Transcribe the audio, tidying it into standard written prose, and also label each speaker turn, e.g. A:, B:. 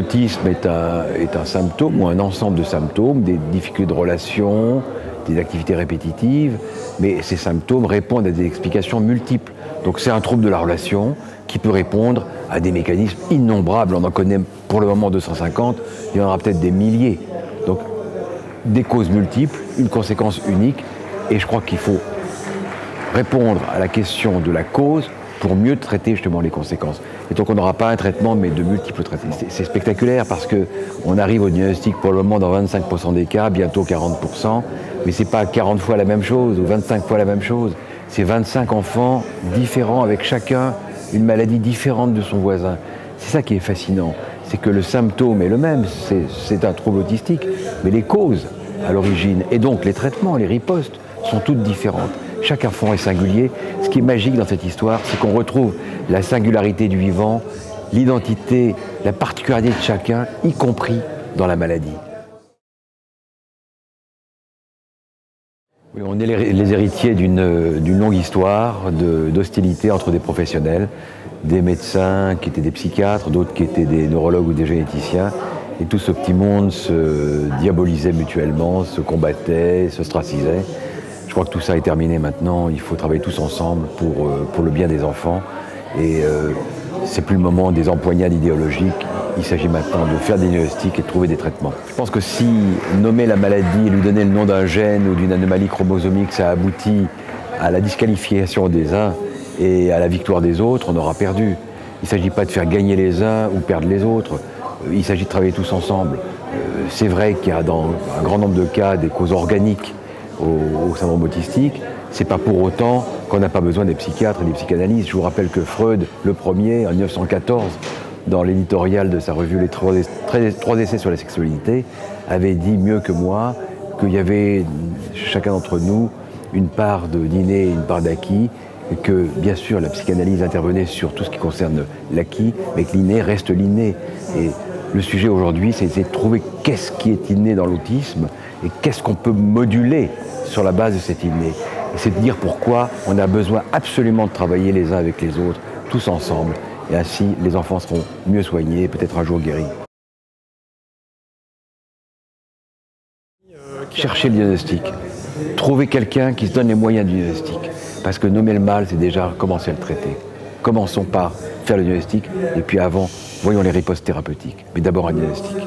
A: l'autisme est un symptôme ou un ensemble de symptômes, des difficultés de relation, des activités répétitives, mais ces symptômes répondent à des explications multiples. Donc c'est un trouble de la relation qui peut répondre à des mécanismes innombrables. On en connaît pour le moment 250, il y en aura peut-être des milliers. Donc des causes multiples, une conséquence unique, et je crois qu'il faut répondre à la question de la cause pour mieux traiter justement les conséquences. Et donc on n'aura pas un traitement, mais de multiples traitements. C'est spectaculaire parce qu'on arrive au diagnostic pour le moment dans 25% des cas, bientôt 40%, mais c'est pas 40 fois la même chose ou 25 fois la même chose. C'est 25 enfants différents avec chacun une maladie différente de son voisin. C'est ça qui est fascinant, c'est que le symptôme est le même, c'est un trouble autistique, mais les causes à l'origine et donc les traitements, les ripostes sont toutes différentes. Chaque enfant est singulier. Ce qui est magique dans cette histoire, c'est qu'on retrouve la singularité du vivant, l'identité, la particularité de chacun, y compris dans la maladie. Oui, on est les héritiers d'une longue histoire d'hostilité entre des professionnels, des médecins qui étaient des psychiatres, d'autres qui étaient des neurologues ou des généticiens. Et tout ce petit monde se diabolisait mutuellement, se combattait, s'ostracisait. Je crois que tout ça est terminé maintenant, il faut travailler tous ensemble pour le bien des enfants. Et c'est plus le moment des empoignades idéologiques, il s'agit maintenant de faire des diagnostics et de trouver des traitements. Je pense que si nommer la maladie et lui donner le nom d'un gène ou d'une anomalie chromosomique, ça aboutit à la disqualification des uns et à la victoire des autres, on aura perdu. Il ne s'agit pas de faire gagner les uns ou perdre les autres, il s'agit de travailler tous ensemble. C'est vrai qu'il y a dans un grand nombre de cas des causes organiques au syndrome autistique, c'est pas pour autant qu'on n'a pas besoin des psychiatres et des psychanalystes. Je vous rappelle que Freud, le premier, en 1914, dans l'éditorial de sa revue Les trois essais sur la sexualité, avait dit mieux que moi qu'il y avait chacun d'entre nous une part d'inné et une part d'acquis, et que bien sûr la psychanalyse intervenait sur tout ce qui concerne l'acquis, mais que l'inné reste l'inné. Et le sujet aujourd'hui, c'est de trouver qu'est-ce qui est inné dans l'autisme et qu'est-ce qu'on peut moduler sur la base de cet inné. Et c'est de dire pourquoi on a besoin absolument de travailler les uns avec les autres, tous ensemble. Et ainsi, les enfants seront mieux soignés, peut-être un jour guéris. Chercher le diagnostic. Trouver quelqu'un qui se donne les moyens du diagnostic. Parce que nommer le mal, c'est déjà commencer à le traiter. Commençons par faire le diagnostic, et puis avant, voyons les ripostes thérapeutiques. Mais d'abord un diagnostic.